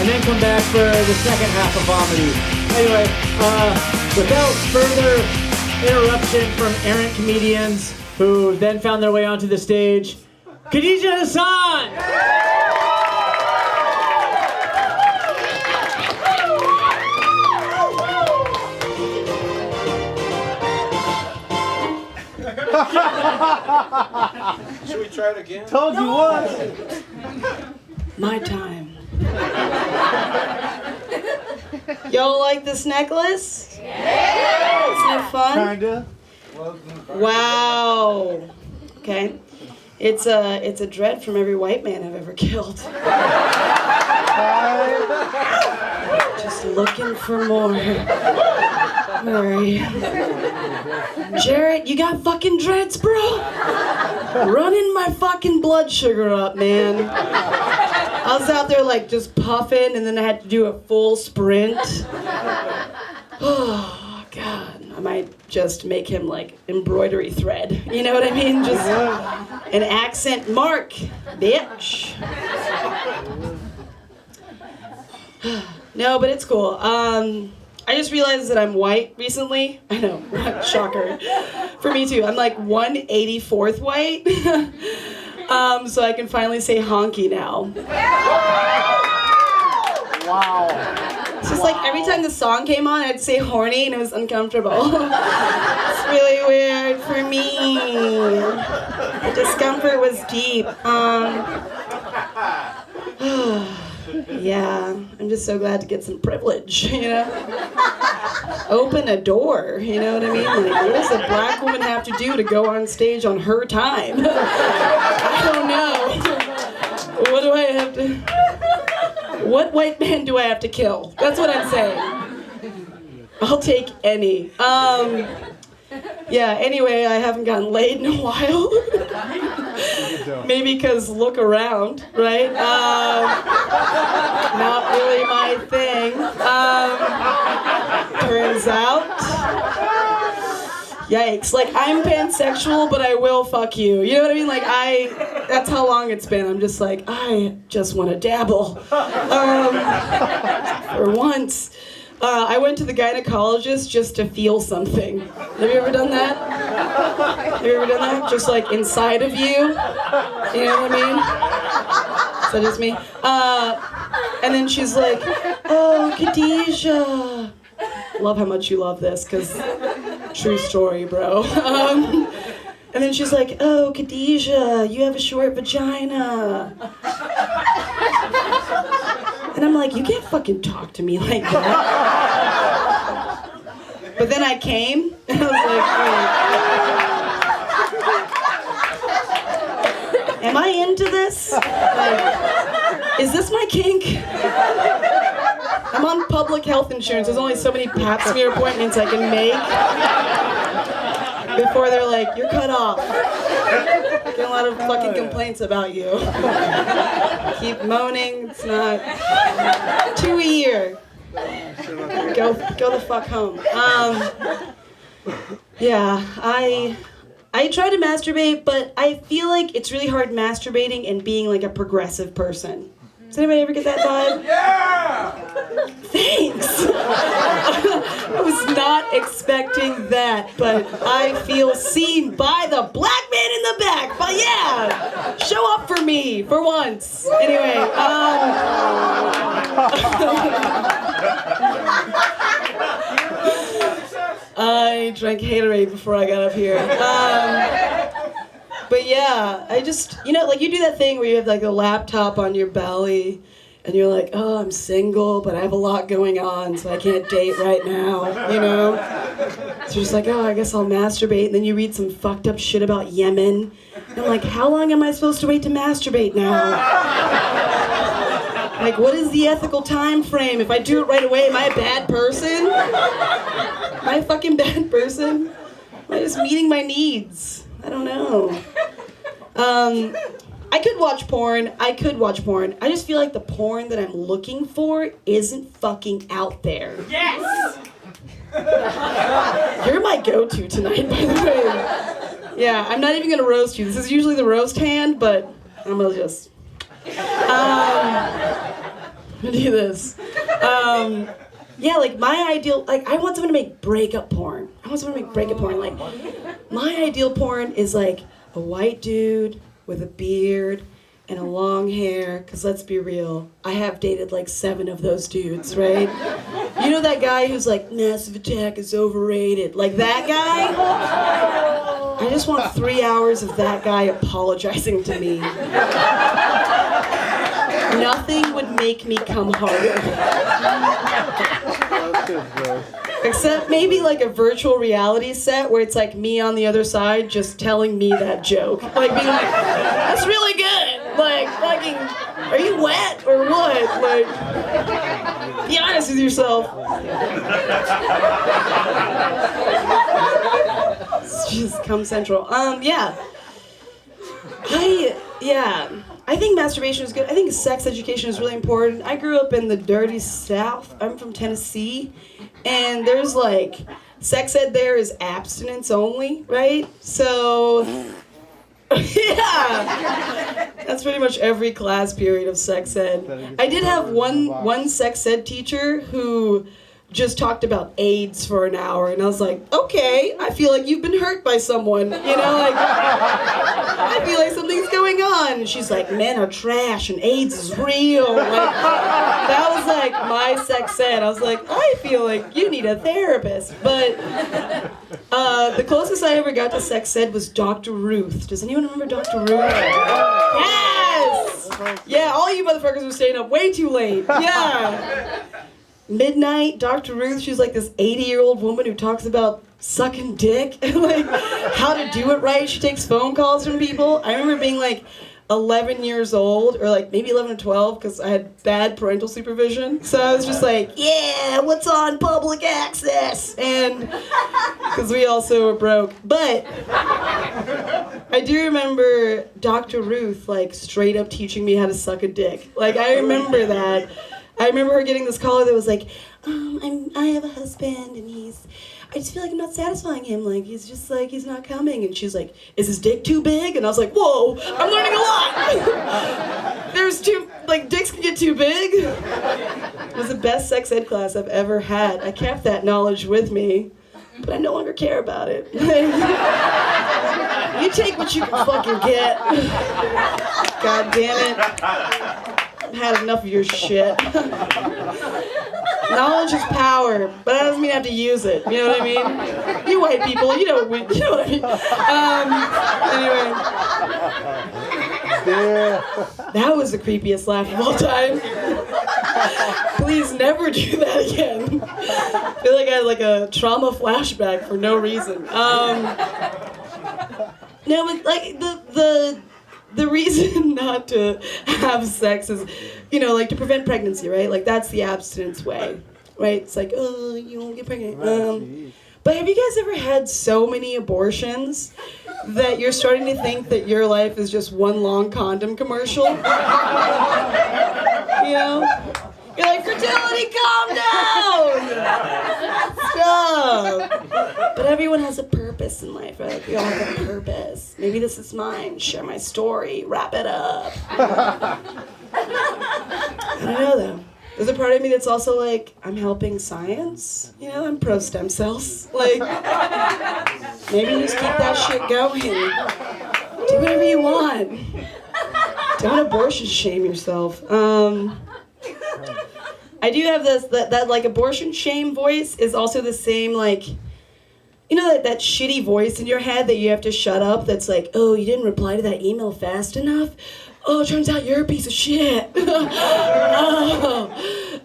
and then come back for the second half of Vomity. Anyway, without further interruption from errant comedians who then found their way onto the stage, Khadija Hassan! Should we try it again? Told you once. My time. Y'all like this necklace? Yeah! Isn't it fun? Kinda. Wow. Okay. It's a dread from every white man I've ever killed. Just looking for more. Hurry. Jarrett, you got fucking dreads, bro? Running my fucking blood sugar up, man. I was out there like just puffing, and then I had to do a full sprint. Oh, God. I might just make him like embroidery thread. You know what I mean? Just an accent mark, bitch. No, but it's cool. I just realized that I'm white recently. I know, shocker. For me too. I'm like 1/84th white. So I can finally say honky now. Wow. It's just like every time the song came on, I'd say horny and it was uncomfortable. It's really weird for me. The discomfort was deep. Yeah, I'm just so glad to get some privilege, you know? Open a door, you know what I mean? Like, what does a black woman have to do to go on stage on her time? I don't know. What do I have to... What white man do I have to kill? That's what I'm saying. I'll take any. Yeah, anyway, I haven't gotten laid in a while. Maybe because look around, right? Not really my thing. Turns out. Yikes. Like, I'm pansexual, but I will fuck you. You know what I mean? Like, that's how long it's been. I'm just like, I just want to dabble. For once. I went to the gynecologist just to feel something. Have you ever done that? Have you ever done that? Just like inside of you? You know what I mean? Is that just me? And then she's like, oh, Khadija. Love how much you love this, because true story, bro. And then she's like, oh, Khadija, you have a short vagina. And I'm like, you can't fucking talk to me like that. But then I came, and I was like, wait. Am I into this? Like, is this my kink? I'm on public health insurance. There's only so many pap smear appointments I can make before they're like, you're cut off. Get a lot of fucking complaints about you. Keep moaning. It's not 2 a year. Go the fuck home. Yeah, I try to masturbate, but I feel like it's really hard masturbating and being like a progressive person. Does anybody ever get that vibe? Yeah! Thanks! I was not expecting that, but I feel seen by the black man in the back. But yeah, show up for me for once. Anyway, I drank Haterade before I got up here. But yeah, I just, you know, like you do that thing where you have like a laptop on your belly and you're like, oh, I'm single, but I have a lot going on, so I can't date right now, you know? So you're just like, oh, I guess I'll masturbate. And then you read some fucked up shit about Yemen. And I'm like, how long am I supposed to wait to masturbate now? Like, what is the ethical time frame? If I do it right away, am I a bad person? Am I a fucking bad person? Am I just meeting my needs? I don't know. I could watch porn. I just feel like the porn that I'm looking for isn't fucking out there. Yes! You're my go-to tonight, by the way. Yeah, I'm not even gonna roast you. This is usually the roast hand, but I'm gonna just... gonna do this. Yeah, like my ideal, like I want someone to make breakup porn. Like my ideal porn is like a white dude with a beard and a long hair, because let's be real, I have dated like 7 of those dudes, right? You know that guy who's like, Massive Attack is overrated, like that guy? I just want 3 hours of that guy apologizing to me. Nothing would make me come harder. Except maybe like a virtual reality set where it's like me on the other side just telling me that joke. Like being like, that's really good. Like, fucking, are you wet or what? Like, be honest with yourself. It's just cum central. Yeah. I think masturbation is good. I think sex education is really important. I grew up in the dirty South. I'm from Tennessee. And there's like, sex ed there is abstinence only, right? So, yeah. That's pretty much every class period of sex ed. I did have one sex ed teacher who just talked about AIDS for an hour, and I was like, okay, I feel like you've been hurt by someone, you know, like, I feel like something's going on. And she's like, men are trash and AIDS is real. Like, that was like my sex ed. I was like, I feel like you need a therapist. But the closest I ever got to sex ed was Dr. Ruth. Does anyone remember Dr. Ruth? Yes! Yeah, all you motherfuckers were staying up way too late. Yeah. Midnight, Dr. Ruth, she's like this 80-year-old woman who talks about sucking dick and like how to do it right. She takes phone calls from people. I remember being like 11 years old, or like maybe 11 or 12, because I had bad parental supervision. So I was just like, yeah, what's on public access? And because we also were broke. But I do remember Dr. Ruth like straight up teaching me how to suck a dick. Like I remember that. I remember her getting this caller that was like, I have a husband and I just feel like I'm not satisfying him. Like, he's just like, he's not coming. And she's like, is his dick too big? And I was like, whoa, I'm learning a lot. Dicks can get too big. It was the best sex ed class I've ever had. I kept that knowledge with me, but I no longer care about it. You take what you can fucking get. God damn it. I've had enough of your shit. Knowledge is power, but that doesn't mean I have to use it. You know what I mean? You white people, you know what I mean. Anyway. That was the creepiest laugh of all time. Please never do that again. I feel like I had like a trauma flashback for no reason. No, but like the reason not to have sex is, you know, like to prevent pregnancy, right? Like that's the abstinence way, right? It's like, oh, you won't get pregnant. But have you guys ever had so many abortions that you're starting to think that your life is just one long condom commercial? You know? You're like, fertility, calm down! Stop! But everyone has a purpose in life, right? Like, we all have a purpose. Maybe this is mine. Share my story. Wrap it up. I don't know, though. There's a part of me that's also like, I'm helping science. You know, I'm pro stem cells. Like, maybe just keep that shit going. Do whatever you want. Don't abortion shame yourself. I do have that like abortion shame voice is also the same, like, you know that shitty voice in your head that you have to shut up that's like, oh, you didn't reply to that email fast enough? Oh, turns out you're a piece of shit.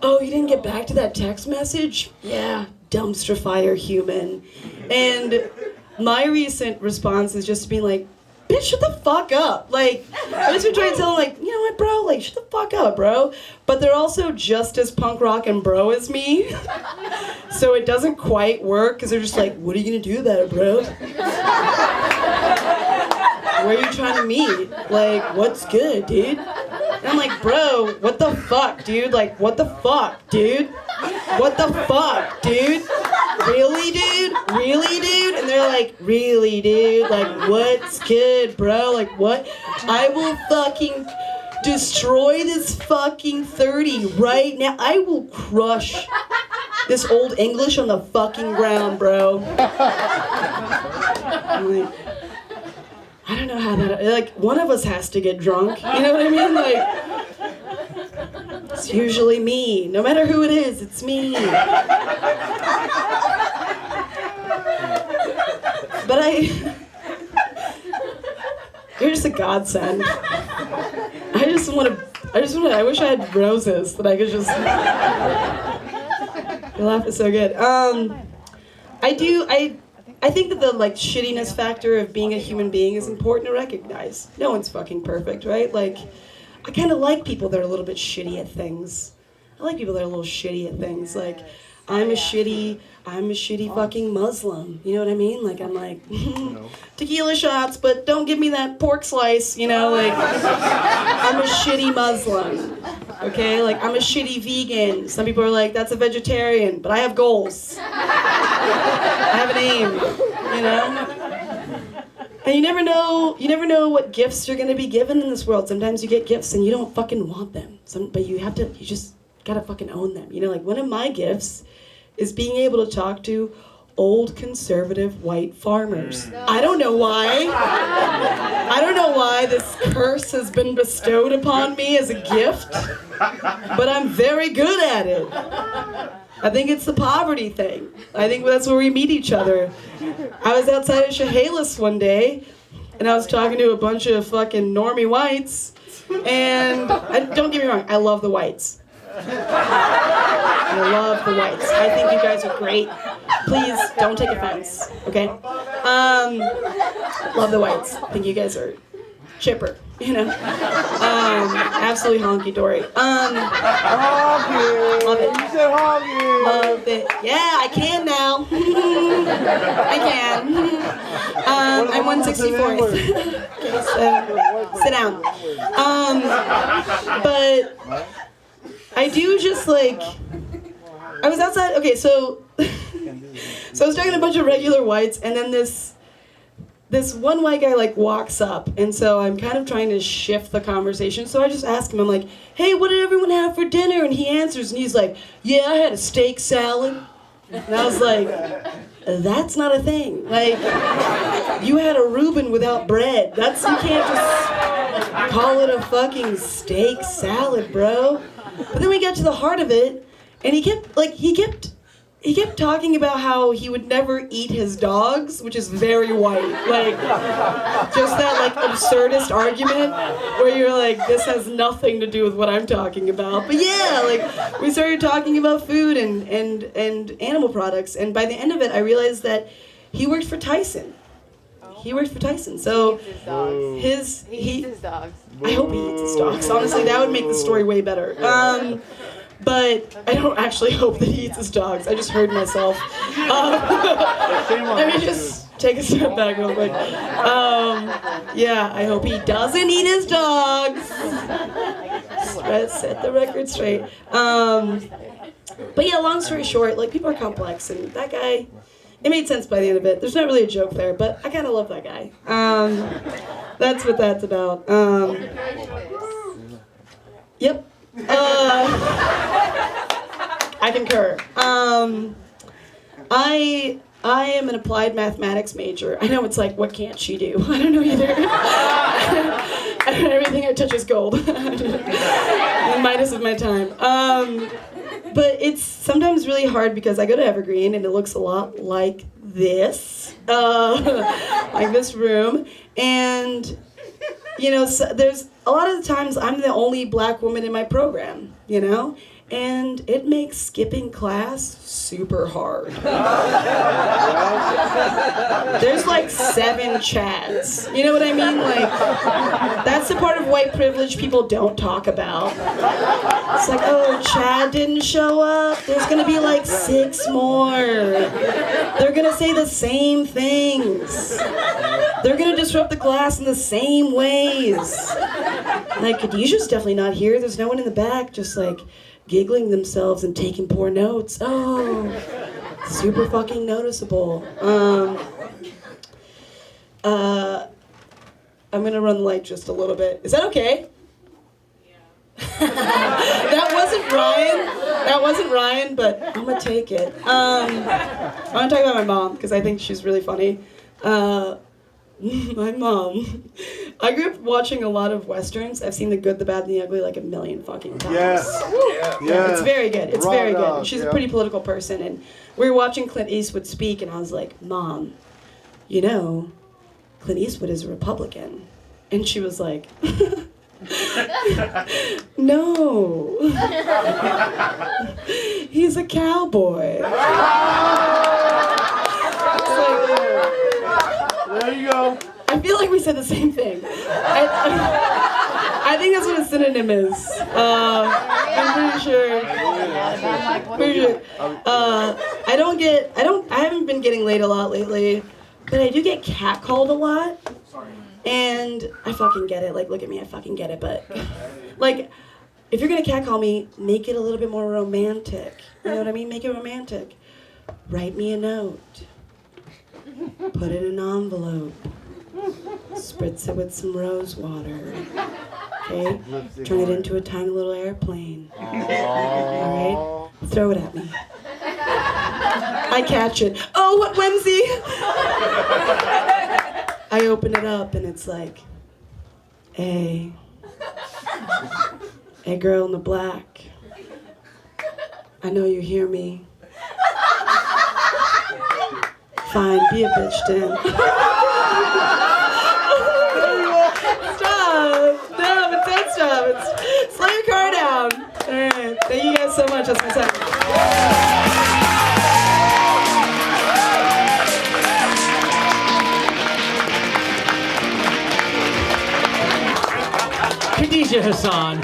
Oh, you didn't get back to that text message? Yeah, dumpster fire human. And my recent response is just being like, bitch, shut the fuck up. Like, I just been trying to tell them, like, you know what, bro? Like, shut the fuck up, bro. But they're also just as punk rock and bro as me. So it doesn't quite work, because they're just like, what are you gonna do about it, bro? Where are you trying to meet? Like, what's good, dude? And I'm like, bro, what the fuck, dude? Like, what the fuck, dude? What the fuck, dude? Really, dude? Really, dude? And they're like, really, dude? Like, what's good, bro? Like, what? I will fucking destroy this fucking 30 right now. I will crush this old English on the fucking ground, bro. I'm like, I don't know how that, like, one of us has to get drunk. You know what I mean? Like, it's usually me. No matter who it is, it's me. But you're just a godsend. I wish I had roses that I could just, your laugh is so good. I think that the like shittiness factor of being a human being is important to recognize. No one's fucking perfect, right? Like, I kind of like people that are a little bit shitty at things. I like people that are a little shitty at things. Like, I'm a shitty fucking Muslim. You know what I mean? Like, I'm like, tequila shots, but don't give me that pork slice, you know? Like, I'm a shitty Muslim, okay? Like, I'm a shitty vegan. Some people are like, that's a vegetarian, but I have goals. I have an aim, you know? And you never know what gifts you're gonna be given in this world. Sometimes you get gifts and you don't fucking want them. But you just gotta fucking own them. You know, like one of my gifts is being able to talk to old conservative white farmers. I don't know why. I don't know why this curse has been bestowed upon me as a gift, but I'm very good at it. I think it's the poverty thing. I think that's where we meet each other. I was outside of Chehalis one day, and I was talking to a bunch of fucking normie whites, and don't get me wrong, I love the whites. I love the whites. I think you guys are great. Please don't take offense, okay? Love the whites. I think you guys are chipper, you know? Absolutely honky-dory. Honky. Love it. You said honky. Love it. Yeah, I can now. I can. I'm 164th. Okay, so sit down. But I do just like, I was outside, okay, so I was talking to a bunch of regular whites, and then this one white guy like walks up, and so I'm kind of trying to shift the conversation, so I just ask him, I'm like, hey, what did everyone have for dinner? And he answers, and he's like, yeah, I had a steak salad. And I was like, that's not a thing. Like, you had a Reuben without bread. You can't just call it a fucking steak salad, bro. But then we got to the heart of it, and he kept talking about how he would never eat his dogs, which is very white. Like, just that like absurdist argument where you're like, this has nothing to do with what I'm talking about. But yeah, like we started talking about food and animal products, and by the end of it, I realized that he worked for Tyson. He worked for Tyson, so he eats his dogs. I hope he eats his dogs. Honestly, that would make the story way better. But I don't actually hope that he eats his dogs. I just heard myself. Let me just take a step back real quick. Yeah, I hope he doesn't eat his dogs. Set the record straight. But yeah, long story short, like people are complex, and that guy, it made sense by the end of it. There's not really a joke there, but I kind of love that guy. That's what that's about. Yep. I concur. I am an applied mathematics major. I know it's like, what can't she do? I don't know either. Everything I touch is gold. Minus of my time. But it's sometimes really hard because I go to Evergreen and it looks a lot like this. Like this room. And, you know, so there's a lot of the times I'm the only black woman in my program, you know? And it makes skipping class super hard. There's like 7 Chads. You know what I mean? Like, that's the part of white privilege people don't talk about. It's like, oh, Chad didn't show up. There's gonna be like 6 more. They're gonna say the same things. They're gonna disrupt the class in the same ways. Like, Khadijah's definitely not here. There's no one in the back just like giggling themselves and taking poor notes. Oh, super fucking noticeable. I'm gonna run the light just a little bit. Is that okay? That wasn't Ryan, but I'm gonna take it. I want to talk about my mom because I think she's really funny. My mom. I grew up watching a lot of westerns. I've seen The Good, the Bad, and the Ugly like a million fucking times. Yeah. It's very good. It's Raw very good. dog, She's a yeah. pretty political person, and we were watching Clint Eastwood speak, and I was like, Mom, you know, Clint Eastwood is a Republican. And she was like, no. He's a cowboy. It's like, There you go. I feel like we said the same thing. I think that's what a synonym is. I'm pretty sure. I haven't been getting laid a lot lately, but I do get catcalled a lot. And I fucking get it. Like, look at me, I fucking get it. But, like, if you're gonna catcall me, make it a little bit more romantic. You know what I mean? Make it romantic. Write me a note. Put it in an envelope. Spritz it with some rose water. Okay? Turn it into a tiny little airplane. Alright? Throw it at me. I catch it. Oh, what whimsy! I open it up and it's like, hey girl in the black. I know you hear me. Fine, be a bitch then. Stop! No, but don't stop. Slow your car down. Alright, thank you guys so much. That's my time. Khadija Hassan.